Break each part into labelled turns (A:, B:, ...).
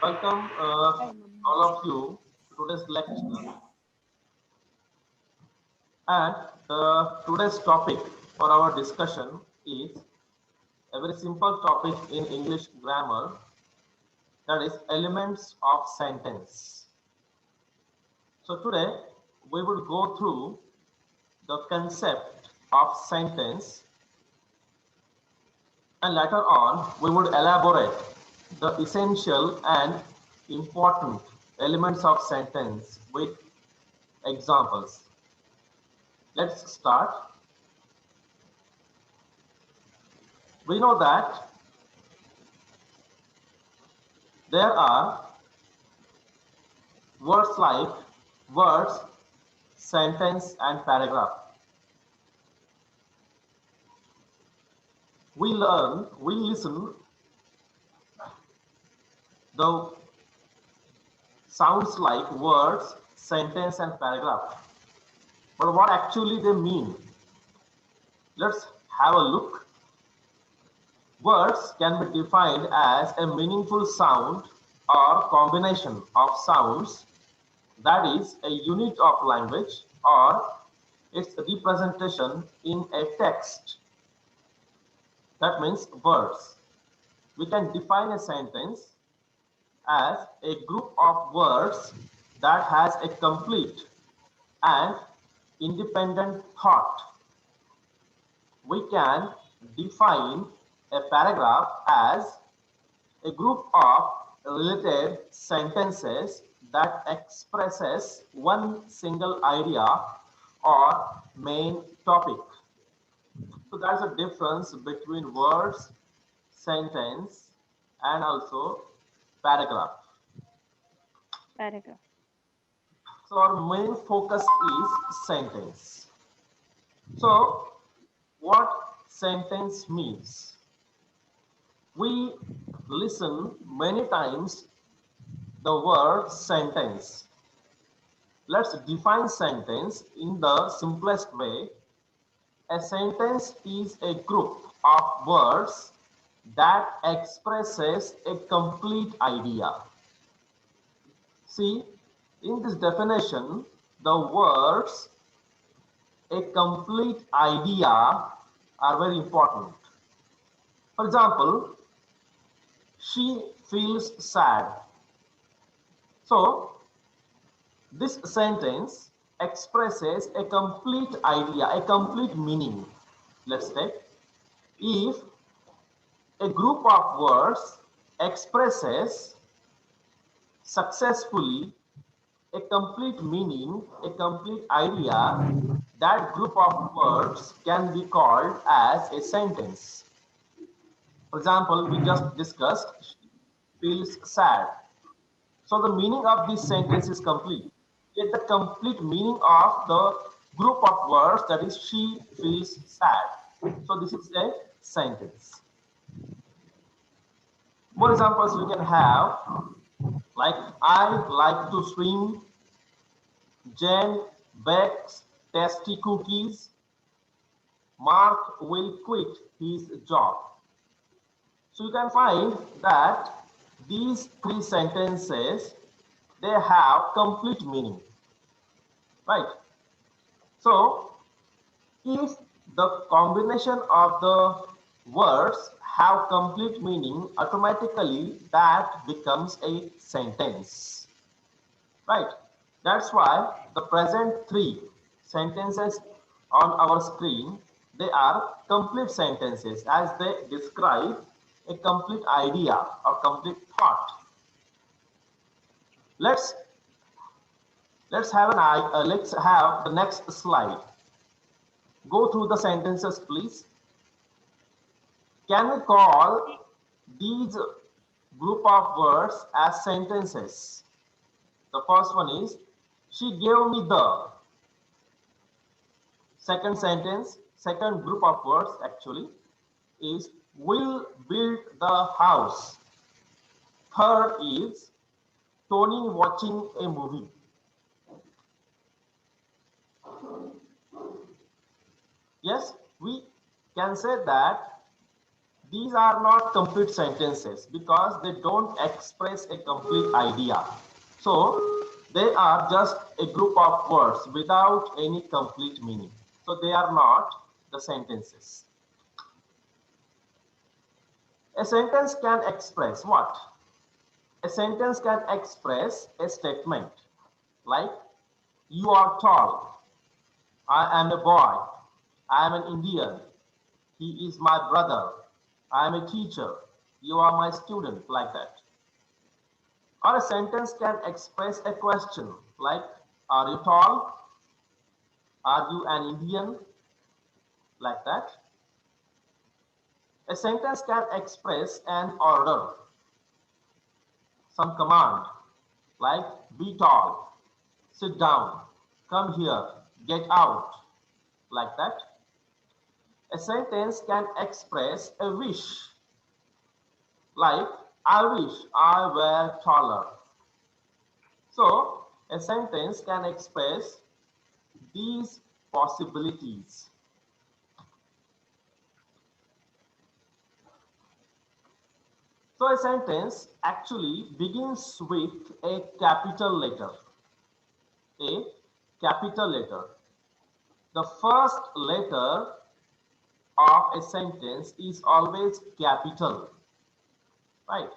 A: Welcome,
B: Hi, Mama.
A: all of you, to today's lecture. And today's topic for our discussion is a very simple topic in English grammar, that is elements of sentence. So today we will go through the concept of sentence, and later on we would elaborate the essential and important elements of sentence with examples. Let's start. We know that there are words like words, sentence, and paragraph. We listen the sounds like words, sentence, and paragraph. But what actually they mean? Let's have a look. Words can be defined as a meaningful sound or combination of sounds that is a unit of language or its representation in a text. That means words. We can define a sentence as a group of words that has a complete and independent thought. We can define a paragraph as a group of related sentences that expresses one single idea or main topic. So there's a difference between words, sentence, and also paragraph.
B: Paragraph.
A: So our main focus is sentence. So what sentence means? We listen many times the word sentence. Let's define sentence in the simplest way. A sentence is a group of words that expresses a complete idea. See, in this definition, the words a complete idea are very important. For example, she feels sad. So, this sentence expresses a complete idea, a complete meaning. Let's take, if a group of words expresses successfully a complete meaning, a complete idea, that group of words can be called as a sentence. For example, we just discussed she feels sad. So the meaning of this sentence is complete. Get the complete meaning of the group of words, that is she feels sad. So this is a sentence. More examples we can have, like I like to swim, Jen bakes tasty cookies, Mark will quit his job. So you can find that these three sentences, they have complete meaning, right? So if the combination of the words have complete meaning, automatically that becomes a sentence, right? That's why the present three sentences on our screen, they are complete sentences as they describe a complete idea or complete thought. Let's let's have the next slide. Go through the sentences, please. Can we call these group of words as sentences? The first one is, she gave me the. Second sentence, second group of words actually is, will build the house. Third is, Tony watching a movie. Yes, we can say that These are not complete sentences because they don't express a complete idea. So they are just a group of words without any complete meaning. So they are not the sentences. A sentence can express what? A sentence can express a statement like, you are tall, I am a boy, I am an Indian, he is my brother, I am a teacher, you are my student, like that. Or a sentence can express a question like, are you tall? Are you an Indian? Like that. A sentence can express an order, some command like, be tall, sit down, come here, get out, like that. A sentence can express a wish like, I wish I were taller. So a sentence can express these possibilities. So a sentence actually begins with a capital letter. A capital letter. The first letter of a sentence is always capital, right?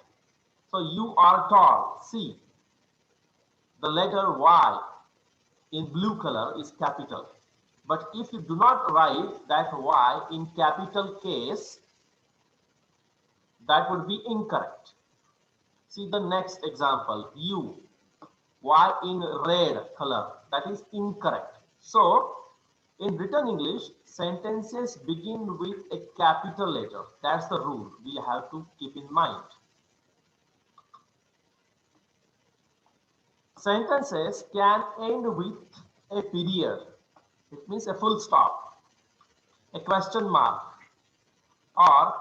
A: So you are tall. See, the letter Y in blue color is capital. But if you do not write that Y in capital case, that would be incorrect. See the next example, U, Y in red color, that is incorrect. So in written English, sentences begin with a capital letter. That's the rule we have to keep in mind. Sentences can end with a period. It means a full stop, a question mark, or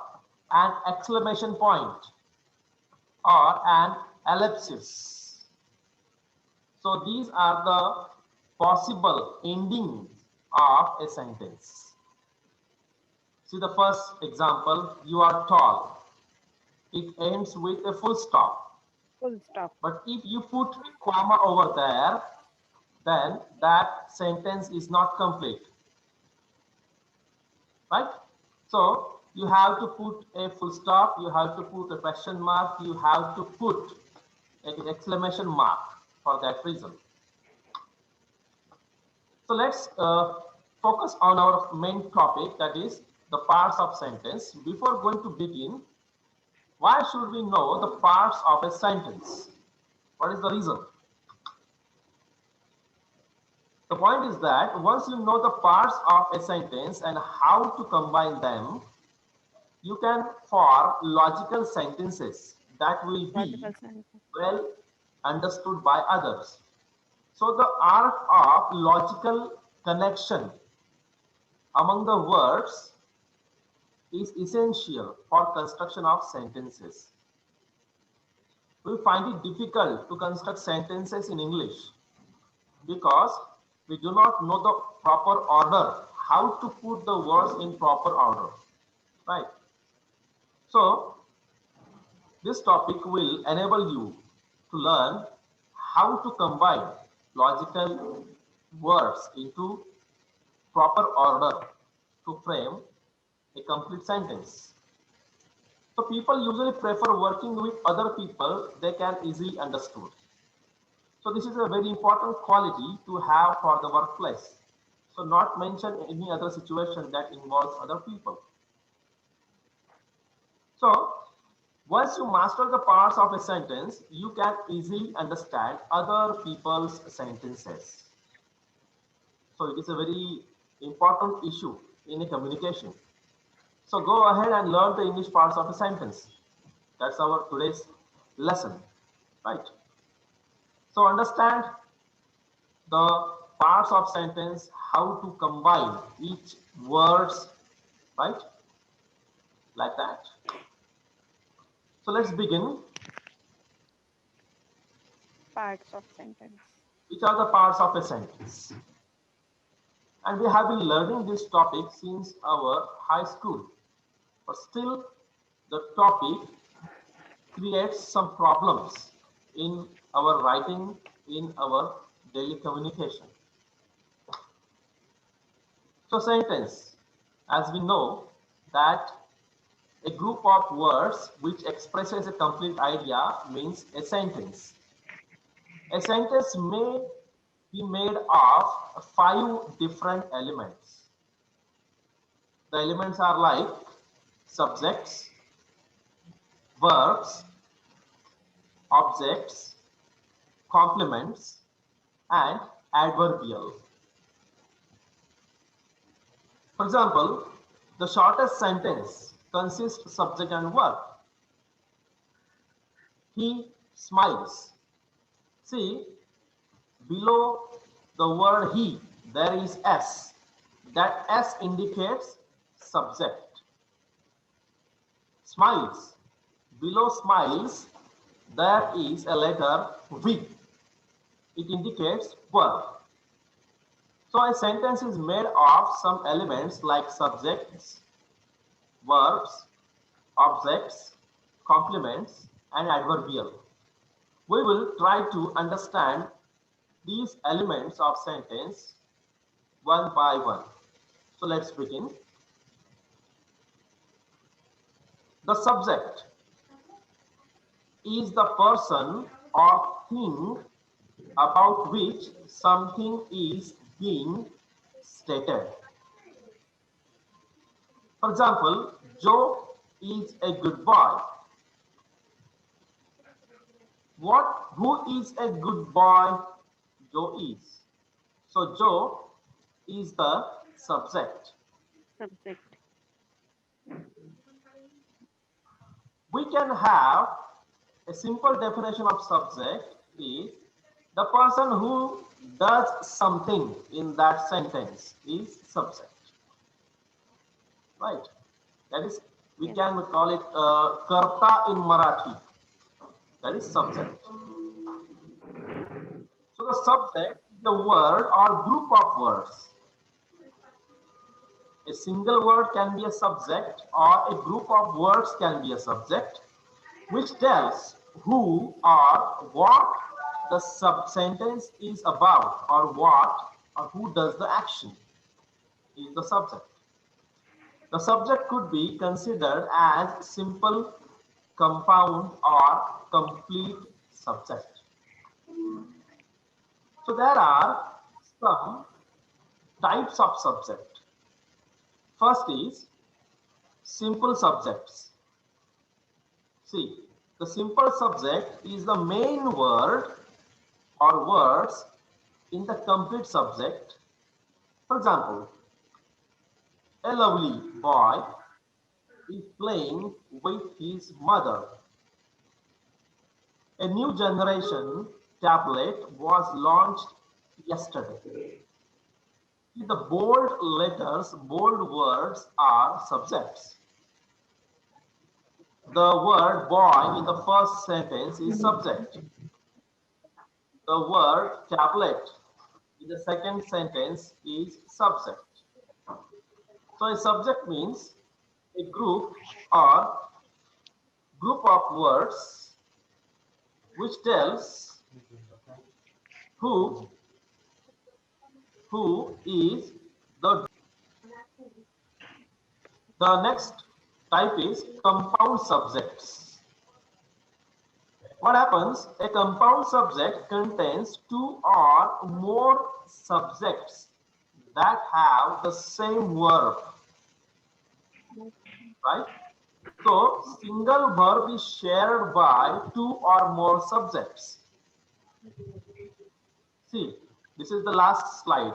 A: an exclamation point, or an ellipsis. So these are the possible endings of a sentence. See the first example, you are tall. It ends with a full stop.
B: Full stop.
A: But if you put a comma over there, then that sentence is not complete. Right? So you have to put a full stop, you have to put a question mark, you have to put an exclamation mark for that reason. So let's focus on our main topic, that is the parts of sentence. Before going to begin, why should we know the parts of a sentence? What is the reason? The point is that once you know the parts of a sentence and how to combine them, you can form logical sentences that will be
B: Logical sentence.
A: well understood by others. So the art of logical connection among the words is essential for construction of sentences. We find it difficult to construct sentences in English because we do not know the proper order, how to put the words in proper order, right? So this topic will enable you to learn how to combine logical words into proper order to frame a complete sentence. So people usually prefer working with other people they can easily understood. So this is a very important quality to have for the workplace. So not mention any other situation that involves other people. So once you master the parts of a sentence, you can easily understand other people's sentences. So it is a very important issue in a communication. So go ahead and learn the English parts of a sentence. That's our today's lesson, right? So understand the parts of sentence, how to combine each words, right? Like that. So let's begin.
B: Parts of sentence.
A: Which are the parts of a sentence? And we have been learning this topic since our high school. But still, the topic creates some problems in our writing, in our daily communication. So sentence, as we know that a group of words which expresses a complete idea means a sentence. A sentence may be made of 5 different elements. The elements are like subjects, verbs, objects, complements, and adverbial. For example, the shortest sentence consists subject and verb. He smiles. See, below the word he, there is S. That S indicates subject. Smiles. Below smiles, there is a letter V. It indicates verb. So a sentence is made of some elements like subjects, verbs, objects, complements, and adverbial. We will try to understand these elements of sentence one by one. So let's begin. The subject is the person or thing about which something is being stated. For example, Joe is a good boy. Who is a good boy? Joe is. So Joe is the subject.
B: Subject.
A: We can have a simple definition of subject is the person who does something in that sentence is subject. Right? That is, we
B: Yes.
A: can call it karta in Marathi. That is subject. So the subject is the word or group of words. A single word can be a subject or a group of words can be a subject, which tells who or what the sub-sentence is about or what or who does the action is the subject. The subject could be considered as simple, compound, or complete subject. So there are some types of subject. First is simple subjects. See, the simple subject is the main word or words in the complete subject. For example, a lovely boy is playing with his mother. A new generation tablet was launched yesterday. See, the bold letters, bold words are subjects. The word boy in the first sentence is subject. The word tablet in the second sentence is subject. So a subject means a group or group of words which tells who is the next type is compound subjects. What happens? A compound subject contains 2 or more subjects that have the same verb, right? So single verb is shared by 2 or more subjects. See, this is the last slide.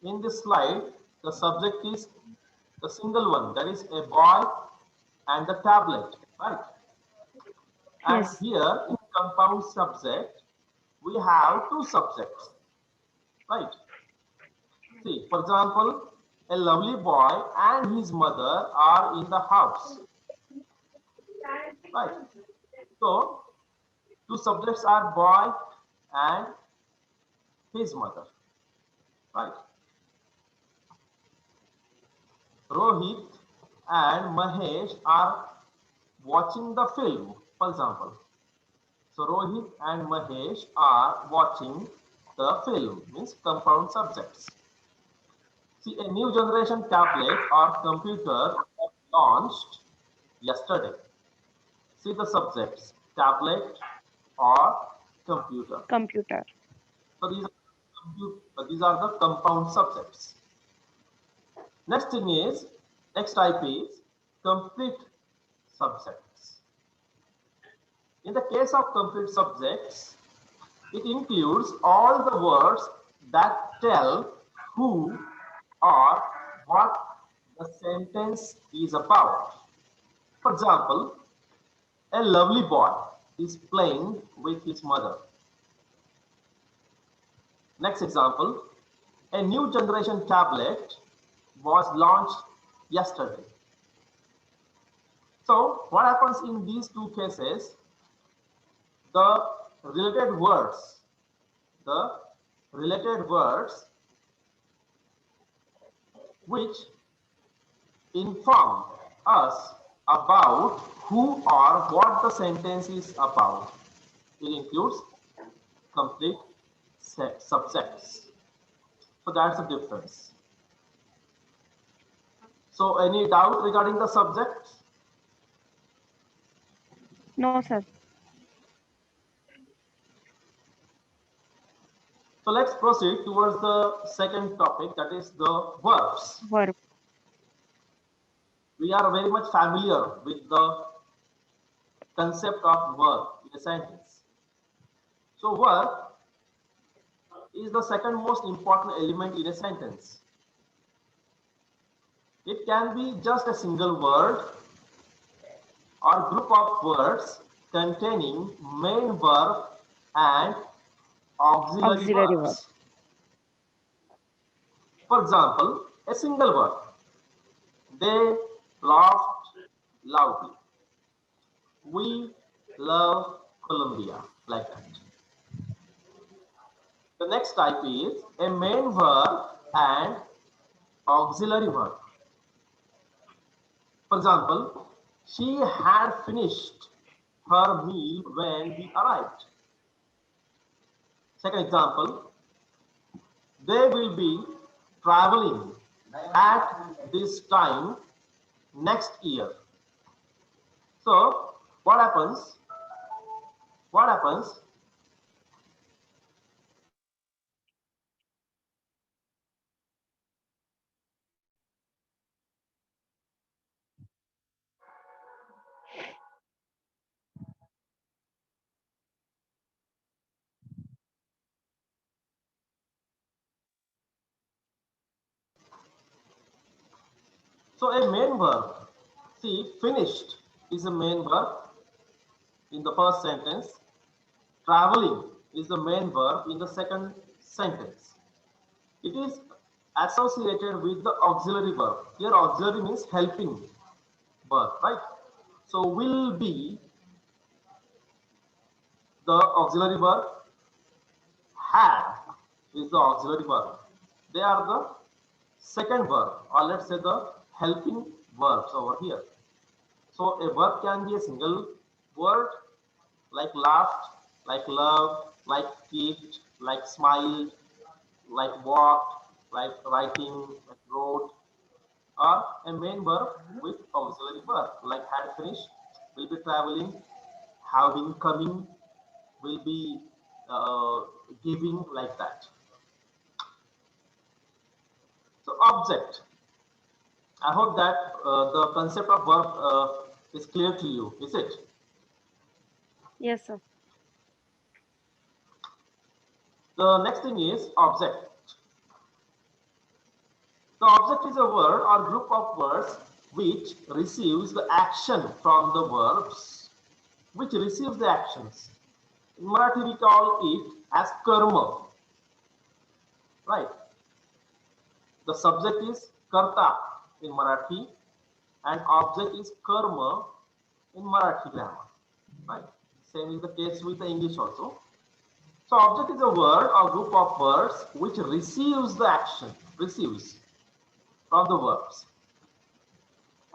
A: In this slide, the subject is the single one, that is a boy and the tablet, right? And
B: Yes.
A: here in compound subject, we have 2 subjects, right? See, for example, a lovely boy and his mother are in the house, right? So, 2 subjects are boy and his mother, right? Rohit and Mahesh are watching the film, for example. So Rohit and Mahesh are watching the film, means compound subjects. See, a new generation tablet or computer was launched yesterday. See the subjects, tablet or computer.
B: Computer.
A: So these are the compound subjects. Next type is complete subjects. In the case of complete subjects, it includes all the words that tell who or what the sentence is about. For example, a lovely boy is playing with his mother. Next example, a new generation tablet was launched yesterday. So what happens in these two cases? The related words, the related words which inform us about who or what the sentence is about. It includes complete subjects. So that's the difference. So any doubt regarding the subject?
B: No, sir.
A: So let's proceed towards the second topic, that is the verbs.
B: Verb.
A: We are very much familiar with the concept of verb in a sentence. So verb is the second most important element in a sentence. It can be just a single word or group of words containing main verb and auxiliary
B: Auxiliary verb.
A: verbs. For example, a single word. They laughed loudly. We love Colombia, like that. The next type is a main verb and auxiliary verb. For example, she had finished her meal when we arrived. Second example, they will be traveling at this time next year. So what happens? What happens? So a main verb. See, finished is a main verb in the first sentence. Traveling is the main verb in the second sentence. It is associated with the auxiliary verb. Here auxiliary means helping verb, right? So will be the auxiliary verb. Had is the auxiliary verb. They are the second verb, or let's say the helping verbs over here. So a verb can be a single word like laughed, like loved, like kicked, like smiled, like walked, like writing, like wrote, or a main verb with auxiliary verb like had finished, will be traveling, have been coming, will be giving, like that. So object. I hope that the concept of verb is clear to you, is it?
B: Yes, sir.
A: The next thing is object. The object is a word or group of words which receives the action from the verbs, which receives the actions. In Marathi, we call it as karma, right? The subject is karta in Marathi and object is karma in Marathi grammar, right? Same is the case with the English also. So object is a word or group of words which receives the action, receives from the verbs.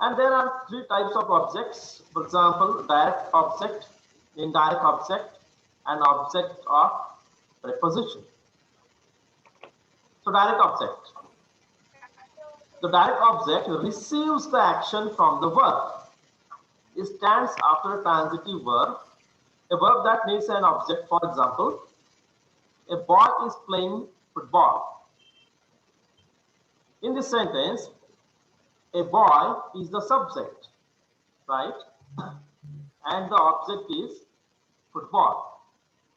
A: And there are three types of objects. For example, direct object, indirect object, and object of preposition. So direct object. The direct object receives the action from the verb. It stands after a transitive verb, a verb that needs an object. For example, a boy is playing football. In this sentence, a boy is the subject, right? And the object is football.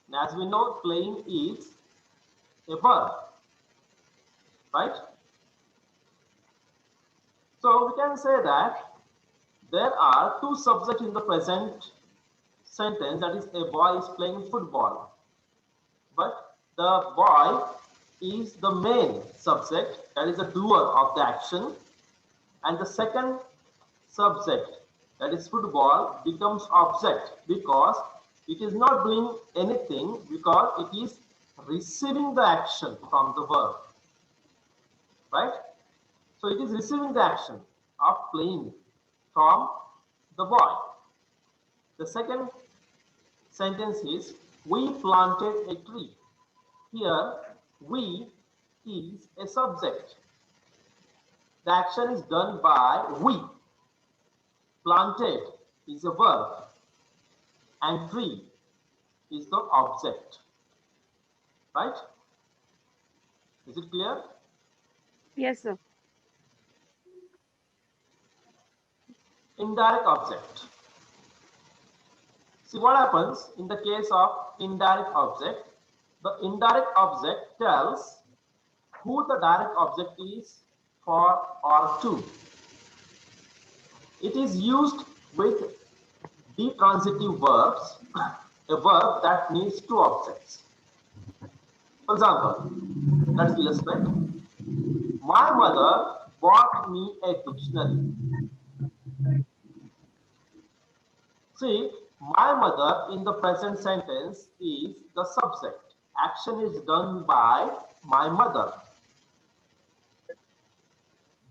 A: And as we know, playing is a verb, right? So we can say that there are two subjects in the present sentence, that is, a boy is playing football. But the boy is the main subject, that is the doer of the action, and the second subject, that is football, becomes object because it is not doing anything, because it is receiving the action from the verb, right? So it is receiving the action of playing from the boy. The second sentence is, we planted a tree. Here, we is a subject. The action is done by we. Planted is a verb and tree is the object, right? Is it clear?
B: Yes, sir.
A: Indirect object. See what happens in the case of indirect object. The indirect object tells who the direct object is for or to. It is used with detransitive verbs, a verb that needs two objects. For example, let's illustrate. My mother bought me a dictionary. See, my mother in the present sentence is the subject. Action is done by my mother.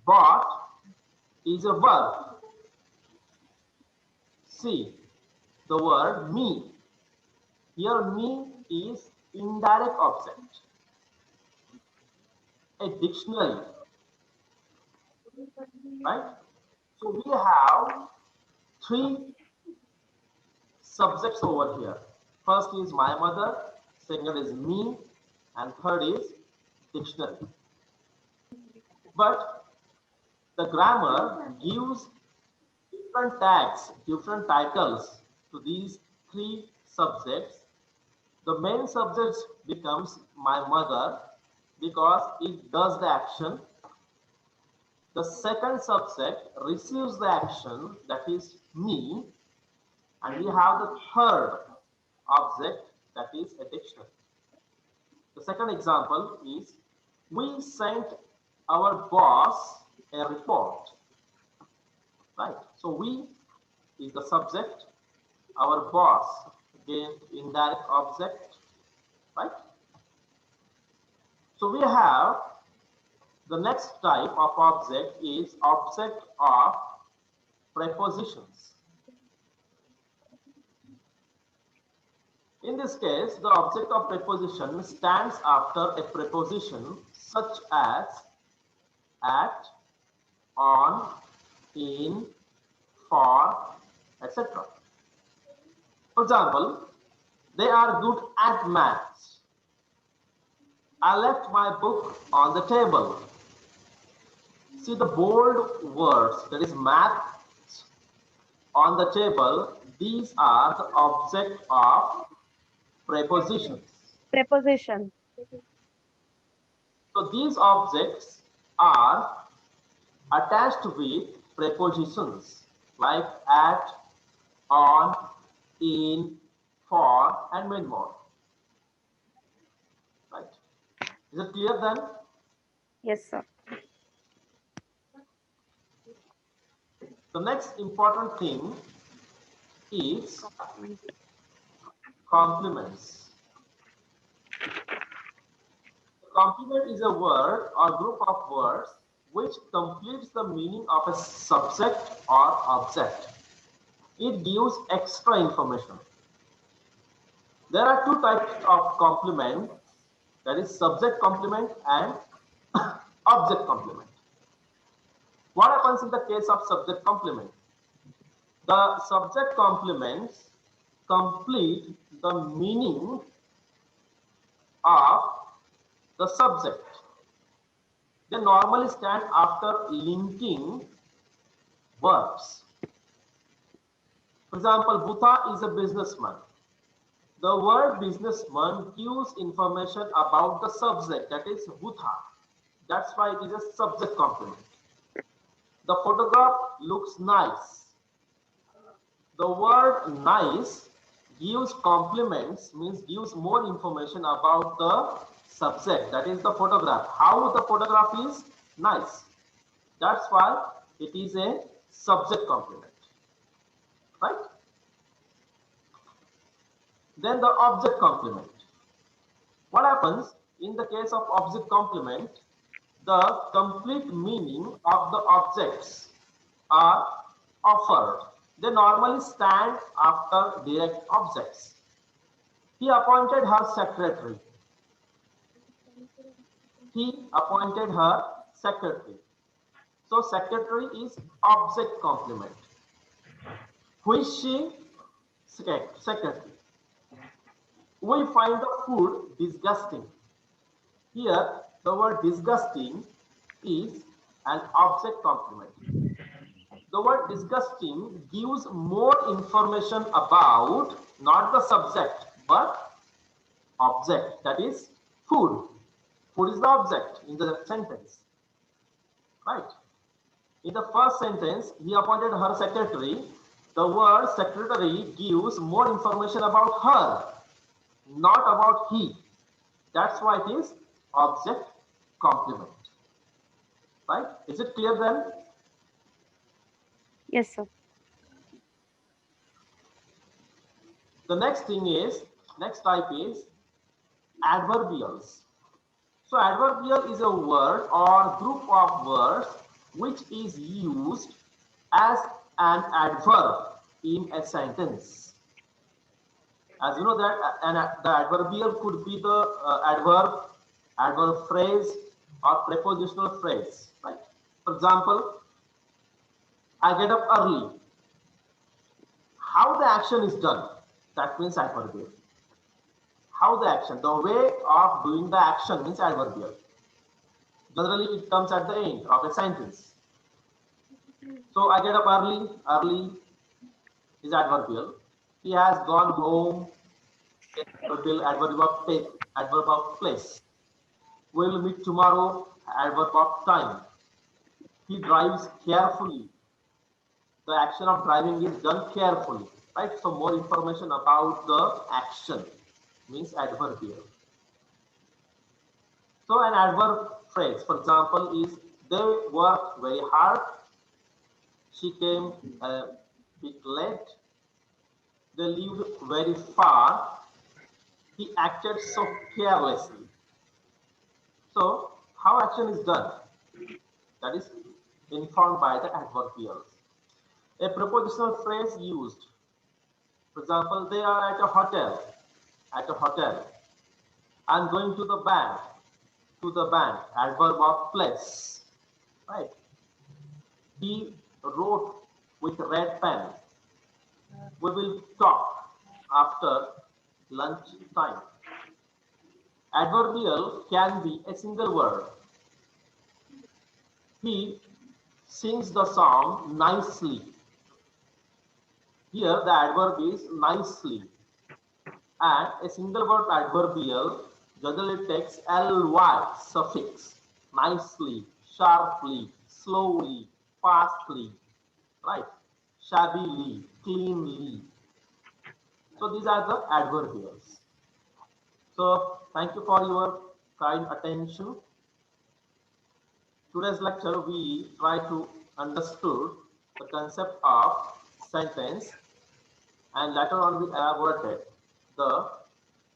A: Bought is a verb. See, the word me. Here me is indirect object. A dictionary, right? So we have three subjects over here. First is my mother, second is me, and third is dictionary. But the grammar gives different tags, different titles to these three subjects. The main subject becomes my mother because it does the action. The second subject receives the action, that is me, and we have the third object, that is a dictionary. The second example is, we sent our boss a report, right? So we is the subject, our boss, again indirect object, right? So we have the next type of object is object of prepositions. In this case, the object of preposition stands after a preposition such as at, on, in, for, etc. For example, they are good at maths. I left my book on the table. See the bold words, that is math on the table. These are the object of prepositions.
B: Preposition.
A: So these objects are attached with prepositions like at, on, in, for, and many more. Right? Is it clear then?
B: Yes, sir.
A: The next important thing is complements. Complement is a word or group of words which completes the meaning of a subject or object. It gives extra information. There are two types of complement, that is subject complement and object complement. What happens in the case of subject complement? The subject complements complete the meaning of the subject. They normally stand after linking verbs. For example, Bhuta is a businessman. The word businessman gives information about the subject, that is Bhuta. That's why it is a subject complement. The photograph looks nice. The word nice gives compliments, means gives more information about the subject, that is the photograph. How the photograph is nice. That's why it is a subject complement. Right? Then the object complement. What happens in the case of object complement? The complete meaning of the objects are offered. They normally stand after direct objects. He appointed her secretary. He appointed her secretary. So secretary is object complement. Who is she? Secretary. We find the food disgusting. Here, the word disgusting is an object complement. The word disgusting gives more information about not the subject but object, that is food. Food is the object in the sentence. Right? In the first sentence, he appointed her secretary. The word secretary gives more information about her, not about he. That's why it is object complement. Right? Is it clear then?
B: Yes, sir.
A: The next type is adverbials. So adverbial is a word or group of words which is used as an adverb in a sentence. As you know that the adverbial could be the adverb phrase or prepositional phrase. Right? For example, I get up early. How the action is done, that means adverbial. How the action, the way of doing the action means adverbial. Generally, it comes at the end of a sentence. So I get up early. Early is adverbial. He has gone home. Adverb of place. We will meet tomorrow. Adverb of time. He drives carefully. The action of driving is done carefully. Right? So more information about the action means adverbial. So an adverb phrase, for example, is they worked very hard. She came a bit late. They lived very far. He acted so carelessly. So how action is done? That is informed by the adverbials. A prepositional phrase used. For example, they are at a hotel. At a hotel. I'm going to the bank. To the bank. Adverb of place. Right. He wrote with red pen. We will talk after lunch time. Adverbial can be a single word. He sings the song nicely. Here the adverb is nicely. And a single word adverbial generally takes ly suffix. Nicely, sharply, slowly, fastly, right? Shabbily, cleanly. So these are the adverbials. So thank you for your kind attention. Today's lecture we try to understood the concept of sentence and later on we elaborated the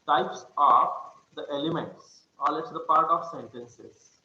A: types of the elements or let's say the part of sentences.